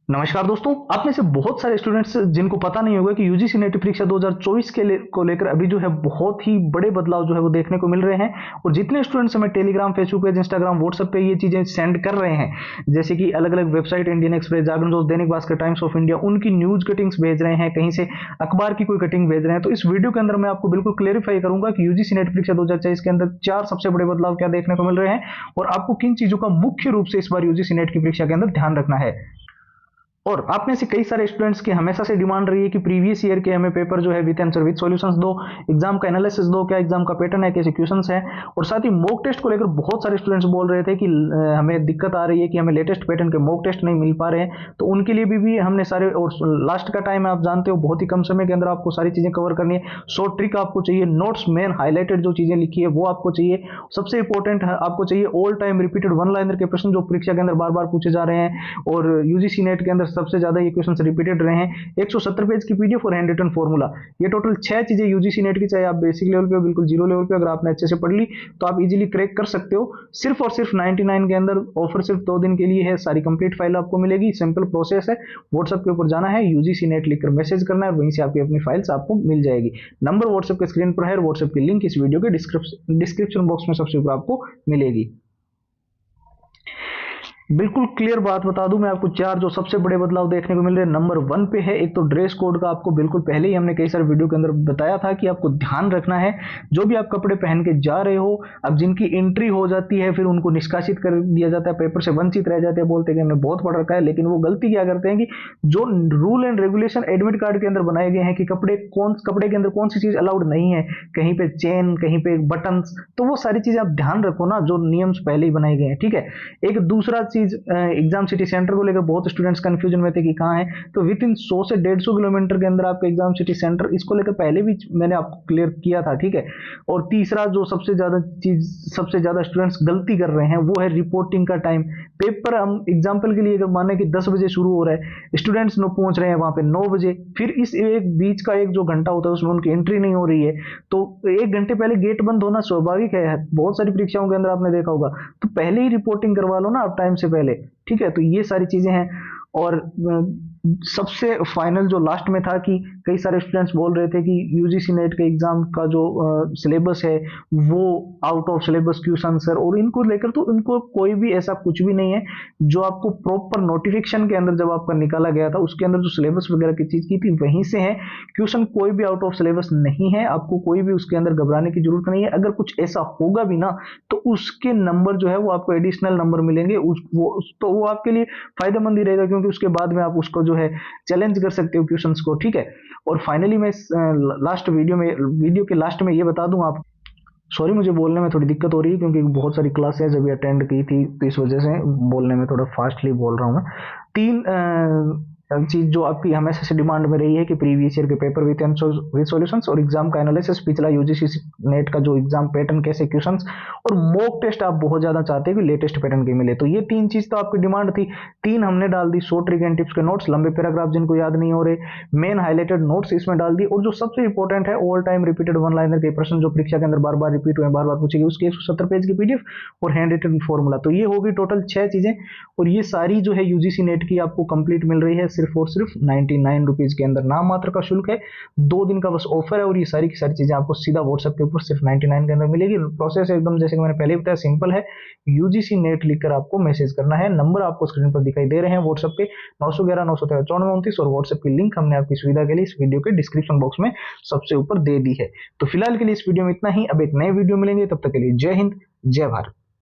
नमस्कार दोस्तों, आप में से बहुत सारे स्टूडेंट्स जिनको पता नहीं होगा कि यूजीसी नेट परीक्षा 2024 को लेकर अभी जो है बहुत ही बड़े बदलाव जो है वो देखने को मिल रहे हैं। और जितने स्टूडेंट्स हमें Telegram, Facebook page, Instagram, WhatsApp पे ये चीजें सेंड कर रहे हैं, जैसे कि अलग अलग वेबसाइट, इंडियन एक्सप्रेस, जागरण दोस्त, Dainik Bhaskar, times of India, उनकी न्यूज कटिंग्स भेज रहे हैं, कहीं से अखबार की कोई कटिंग भेज रहे हैं, तो इस वीडियो के अंदर मैं आपको बिल्कुल क्लेरिफाई करूंगा कि यूजीसी नेट परीक्षा 2024 के अंदर 4 सबसे बड़े बदलाव क्या देखने को मिल रहे हैं और आपको किन चीजों का मुख्य रूप से इस बार यूजीसी नेट की परीक्षा के अंदर ध्यान रखना है। और आप में से कई सारे स्टूडेंट्स की हमेशा से डिमांड रही है कि प्रीवियस ईयर के हमें पेपर जो है विद आंसर विद सॉल्यूशंस दो, एग्जाम का एनालिसिस दो, क्या एग्जाम का पैटर्न है, कैसे क्वेश्चंस है। और साथ ही मॉक टेस्ट को लेकर बहुत सारे स्टूडेंट्स बोल रहे थे कि हमें दिक्कत आ रही है कि हमें लेटेस्ट पैटर्न के मॉक टेस्ट नहीं मिल पा रहे हैं, तो उनके लिए भी हमने सारे, और लास्ट का टाइम है आप जानते हो, बहुत ही कम समय के अंदर आपको सारी चीजें कवर करनी है। शॉर्ट ट्रिक आपको चाहिए, नोट्स मेन हाईलाइटेड जो चीजें लिखी है वो आपको चाहिए। सबसे इंपॉर्टेंट है आपको चाहिए all time repeated one liner के प्रश्न जो परीक्षा के अंदर बार बार पूछे जा रहे हैं और यूजीसी नेट के अंदर सबसे ज्यादा ये क्वेश्चन रिपीटेड रहे हैं। 170 पेज की पीडीएफ और हैंड रिटन फॉर्मूला, ये टोटल 6 चीजें यूजीसी नेट की, चाहे आप बेसिक लेवल पे हो, बिल्कुल जीरो लेवल पे, अगर आपने अच्छे से पढ़ ली तो आप इजीली क्रैक कर सकते हो। सिर्फ और सिर्फ 99 के अंदर, ऑफर सिर्फ 2 दिन के लिए है। सारी कंप्लीट फाइल आपको मिलेगी, सिंपल प्रोसेस है। व्हाट्सएप के ऊपर जाना है, यूजीसी नेट लिखकर मैसेज करना है, वहीं से आपकी अपनी फाइल्स आपको मिल जाएगी। नंबर व्हाट्सएप के स्क्रीन पर है, व्हाट्सएप की लिंक इस वीडियो के डिस्क्रिप्शन बॉक्स में सबसे ऊपर आपको मिलेगी। बिल्कुल क्लियर बात बता दूं मैं आपको, 4 जो सबसे बड़े बदलाव देखने को मिल रहे हैं। नंबर 1 पे है, एक तो ड्रेस कोड का आपको बिल्कुल पहले ही हमने कई सारे वीडियो के अंदर बताया था कि आपको ध्यान रखना है। जो भी आप कपड़े पहन के जा रहे हो, अब जिनकी एंट्री हो जाती है फिर उनको निष्कासित कर दिया जाता है, पेपर से वंचित रह जाते हैं, बोलते हैं कि हमने बहुत पढ़ रखा है। लेकिन वो गलती क्या करते हैं कि जो rule and regulation admit card के अंदर बनाए गए हैं कि कपड़े के अंदर कौन सी चीज अलाउड नहीं है, कहीं पे चेन, कहीं पे बटन, तो वो सारी चीजें आप ध्यान रखो ना, जो नियम पहले ही बनाए गए हैं। ठीक है। एक दूसरा चीज, एग्जाम सिटी सेंटर को लेकर बहुत स्टूडेंट्स कंफ्यूजन में थे कि कहाँ है, तो विद इन 100 से 150 किलोमीटर के अंदर आपका एग्जाम सिटी सेंटर, इसको लेकर पहले भी मैंने आपको क्लियर किया था। ठीक है। और तीसरा जो सबसे ज्यादा स्टूडेंट्स गलती कर रहे हैं वो है रिपोर्टिंग का टाइम। पेपर हम एग्जाम्पल के लिए अगर माने कि 10 बजे शुरू हो रहा है, स्टूडेंट्स पहुंच रहे हैं वहां पे 9 बजे, फिर इस एक बीच का एक जो घंटा होता है उसमें उनकी एंट्री नहीं हो रही है, तो 1 घंटे पहले गेट बंद होना स्वाभाविक है, बहुत सारी परीक्षाओं के अंदर आपने देखा होगा। तो पहले ही रिपोर्टिंग करवा लो ना आप टाइम से पहले। ठीक है। तो ये सारी चीजें हैं। और सबसे फाइनल जो लास्ट में था कि कई सारे स्टूडेंट्स बोल रहे थे कि यूजीसी नेट के एग्जाम का जो सिलेबस है वो out of syllabus question sir, और इनको लेकर तो इनको कोई भी ऐसा कुछ भी नहीं है। जो आपको प्रॉपर नोटिफिकेशन के अंदर जब आपका निकाला गया था उसके अंदर जो सिलेबस वगैरह की चीज की थी वहीं से है। क्वेश्चन कोई भी आउट ऑफ सिलेबस नहीं है, आपको कोई भी उसके अंदर घबराने की जरूरत नहीं है। अगर कुछ ऐसा होगा भी ना तो उसके नंबर जो है वो आपको एडिशनल नंबर मिलेंगे, तो वो आपके लिए फायदेमंद ही रहेगा, क्योंकि उसके बाद में आप उसको जो है चैलेंज कर सकते हो क्वेश्चंस को। ठीक है। और फाइनली मैं लास्ट वीडियो के लास्ट में ये बता दूं आप, सॉरी मुझे बोलने में थोड़ी दिक्कत हो रही है क्योंकि बहुत सारी क्लासेस अभी अटेंड की थी, तो इस वजह से बोलने में थोड़ा फास्टली बोल रहा हूँ मैं। 3 चीज जो आपकी हमेशा से डिमांड में रही है कि प्रीवियस ईयर के पेपर विद सॉल्यूशंस और एग्जाम का एनालिसिस, पिछला यूजीसी नेट का जो एग्जाम पैटर्न, कैसे क्वेश्चंस, और मॉक टेस्ट आप बहुत ज्यादा चाहते हैं कि लेटेस्ट पैटर्न के मिले। तो ये 3 चीज तो आपकी डिमांड थी, 3 हमने डाल दी। शॉर्ट ट्रिक एंड टिप्स के नोट्स, लंबे पैराग्राफ जिनको याद नहीं हो रहे, मेन हाईलाइटेड नोट्स इसमें डाल दी, और जो सबसे इंपॉर्टेंट है all time repeated one liner के प्रश्न जो परीक्षा के अंदर बार बार रिपीट हुए, बार बार पूछेगी, उसकी 170 पेज की पीडीएफ और हैंड रिटन फॉर्मूला। तो ये होगी टोटल 6 चीजें, और ये सारी जो है यूजीसी नेट की आपको कंप्लीट मिल रही है सिर्फ और सिर्फ 99 रुपीज के अंदर। नाम मात्र का शुल्क है, 2 दिन का बस ऑफर है, और ये सारी की सारी चीजें आपको सीधा व्हाट्सएप के ऊपर सिर्फ 99 के अंदर मिलेगी। प्रोसेस एकदम जैसे कि मैंने पहले बताया सिंपल है, यूजीसी नेट लिखकर आपको मैसेज करना है। नंबर आपको स्क्रीन पर दिखाई दे रहे हैं व्हाट्सएप के, 911 913 9429, और व्हाट्सएप की लिंक हमने आपकी सुविधा के लिए इस वीडियो के डिस्क्रिप्शन बॉक्स में सबसे ऊपर दे दी है। तो फिलहाल के लिए इस वीडियो में इतना ही, अब एक नए वीडियो मिलेंगे, तब तक के लिए जय हिंद, जय भारत।